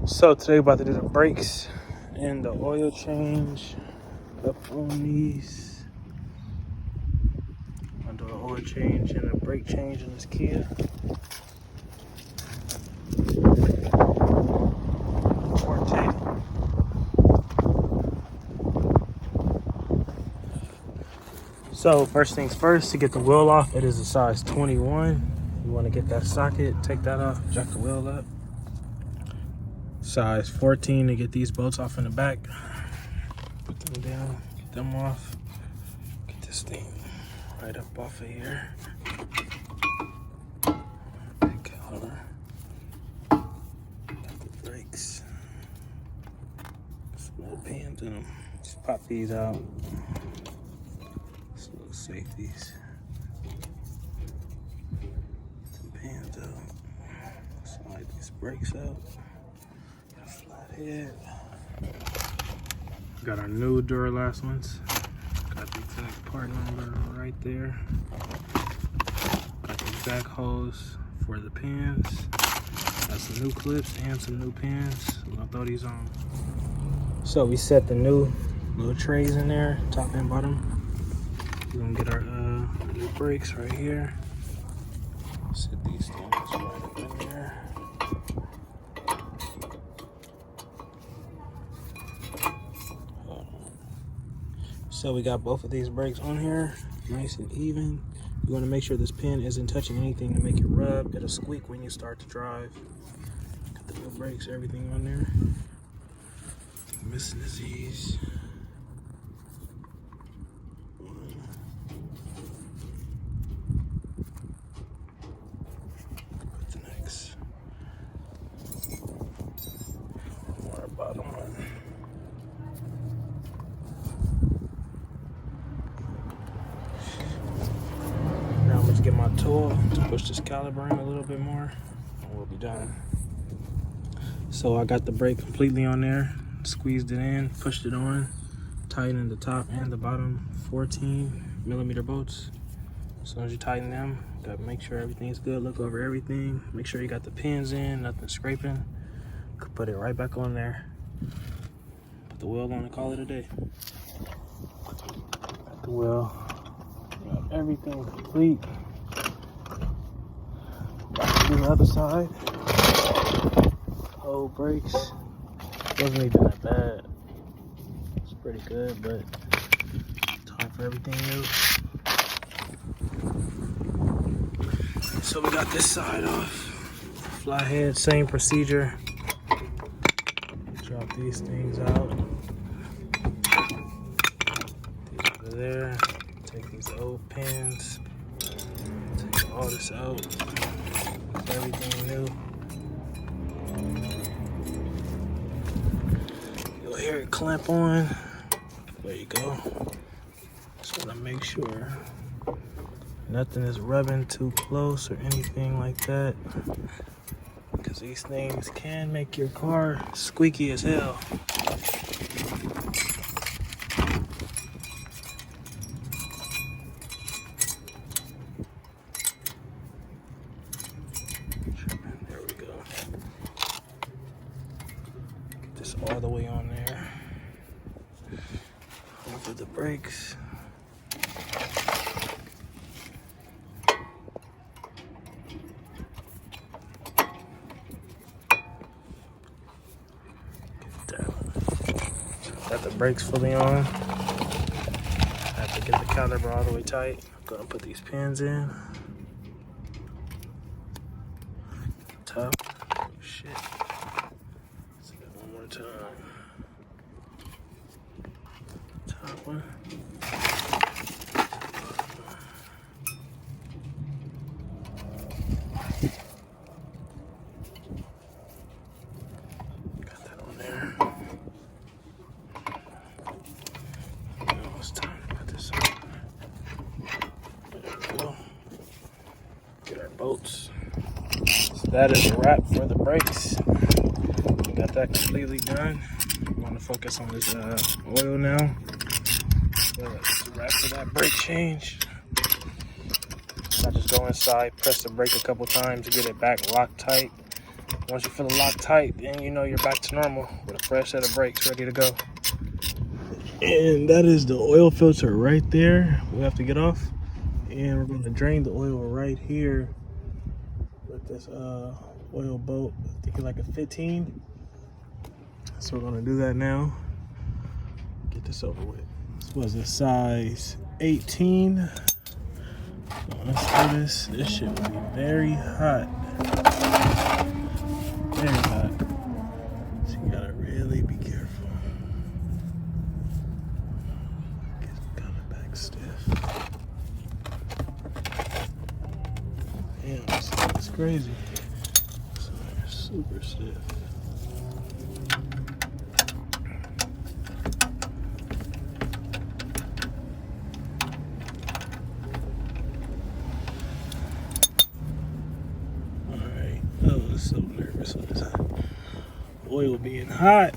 So today we're about to do the brakes and the oil change up on these. I'll do an oil change and a brake change in this Kia Forte. So first things first, to get the wheel off, it is a size 21. You want to get that socket, take that off, jack the wheel up. Size 14 to get these bolts off in the back. Put them down, get them off. Get this thing right up off of here. Big color. Got the brakes. Some little pins in them. Just pop these out. Some little safeties. Some pins out. Slide these brakes out. Head. Got our new Duralast ones. Got the exact part number right there. Got the exact hose for the pins. Got some new clips and some new pins. We're gonna throw these on. So we set the new little trays in there, top and bottom. We're gonna get our new brakes right here. Set these things right up in there. So we got both of these brakes on here, nice and even. You want to make sure this pin isn't touching anything to make it rub. It'll squeak when you start to drive. Got the new brakes, everything on there. Missing is these. What's next? More bottom one. Get my tool to push this caliper in a little bit more and we'll be done. So I got the brake completely on there, squeezed it in, pushed it on, tightened the top and the bottom 14mm bolts. As soon as you tighten them, gotta make sure everything's good, look over everything, make sure you got the pins in, nothing scraping. Put it right back on there, put the wheel on and call it a day. Got the wheel, got everything complete. Do the other side. Whole brakes. Wasn't even that bad. It's pretty good, but time for everything new. So we got this side off. Fly head, same procedure. Drop these things out. These over there. Take these old pins. Take all this out. Everything new. You'll hear it clamp on. There you go. Just want to make sure nothing is rubbing too close or anything like that, because these things can make your car squeaky as hell. All the way on there. Over the brakes. Got the brakes fully on. I have to get the caliper all the way tight. I'm gonna put these pins in. Top. Oh, shit. One more time. Top one. Got that on there. Now it's time to put this on. There we go. Get our bolts. So that is a wrap for the brakes. Got that completely done. I want to focus on this oil now. So that's a wrap for that brake change. I just go inside, press the brake a couple times to get it back locked tight. Once you feel it locked tight, then you know you're back to normal with a fresh set of brakes ready to go. And that is the oil filter right there. We have to get off. And we're going to drain the oil right here with this oil bolt. I think it's like a 15. So we're going to do that now. Get this over with. This was a size 18. Let's do this. This shit will be very hot. Very hot. So you gotta really be careful. Get coming back stiff. Damn, it's crazy. So they're super stiff. So nervous with this oil being hot.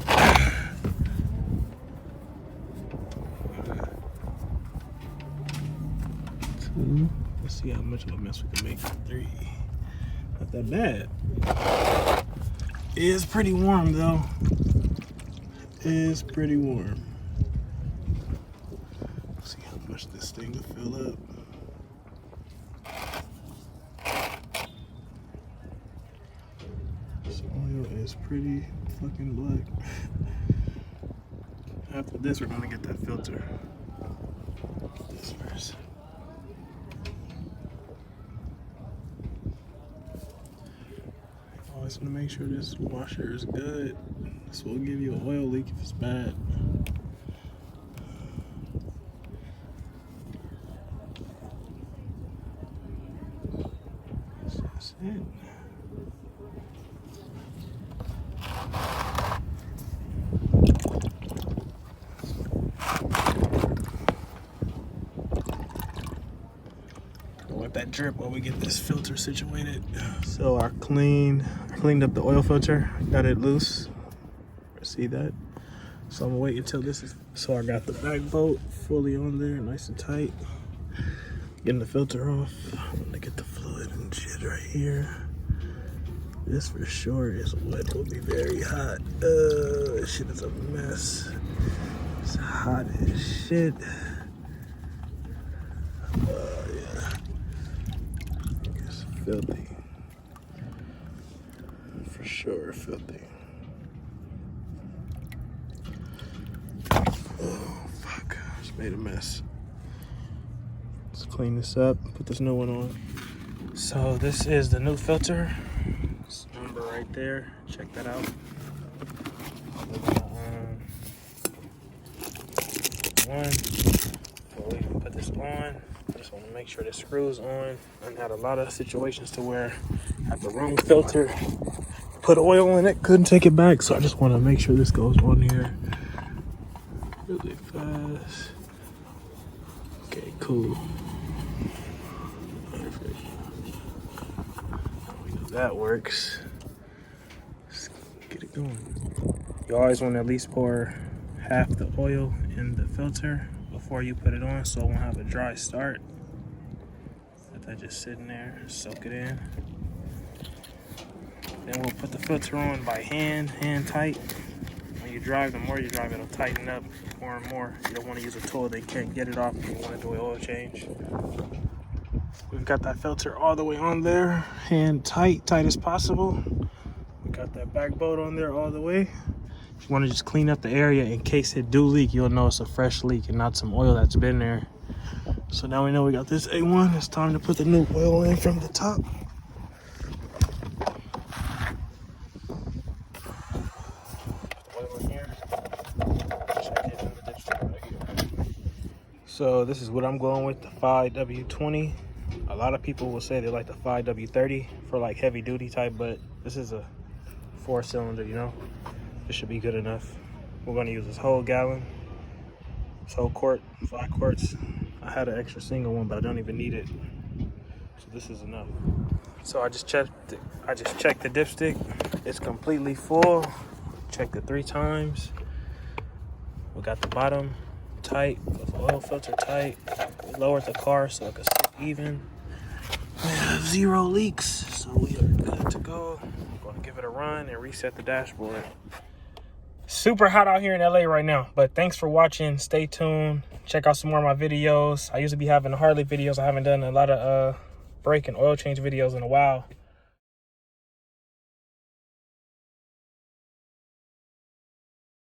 Two. Let's see how much of a mess we can make. 3. Not that bad. It is pretty warm though. It is pretty warm. Let's see how much this thing will fill up. It's pretty fucking black. After this, we're gonna get that filter. Get this first. Always wanna make sure this washer is good. This will give you an oil leak if it's bad. That's it. Let that drip while we get this filter situated. So I cleaned up the oil filter, got it loose. See that? So I'm gonna wait until this is. So I got the back bolt fully on there, nice and tight. Getting the filter off. I'm gonna get the fluid and shit right here. This for sure is what will be very hot. This shit is a mess. It's hot as shit. Yeah. It's filthy. For sure filthy. Oh, fuck. Just made a mess. Let's clean this up, put this new one on. So this is the new filter. This number right there. Check that out. Before we put this on, I just want to make sure the screw's on. I've had a lot of situations to where I had the wrong filter, put oil in it, couldn't take it back, so I just want to make sure this goes on here really fast. Okay, cool. Perfect. We know that works. Let's get it going. You always want to at least pour half the oil in the filter before you put it on, so it won't have a dry start. Let that just sitting there, soak it in. Then we'll put the filter on by hand tight. When you drive, the more you drive, it'll tighten up more and more. You don't want to use a tool that can't get it off if you want to do an oil change. We've got that filter all the way on there, hand tight as possible. We got that back bolt on there all the way. You want to just clean up the area in case it do leak. You'll know it's a fresh leak and not some oil that's been there. So now we know we got this A1. It's time to put the new oil in from the top. Oil in here. Check it in the dipstick right here. So this is what I'm going with, the 5W20. A lot of people will say they like the 5W30 for like heavy duty type, but this is a 4-cylinder, you know. This should be good enough. We're going to use this whole gallon, this whole quart, 5 quarts. I had an extra single one, but I don't even need it. So this is enough. So I just checked the dipstick. It's completely full. Checked it 3 times. We got the bottom tight, the oil filter tight. We lowered the car so it could sit even. We have 0 leaks, so we are good to go. I'm going to give it a run and reset the dashboard. Super hot out here in LA right now, but thanks for watching. Stay tuned. Check out some more of my videos. I usually be having Harley videos. I haven't done a lot of brake and oil change videos in a while.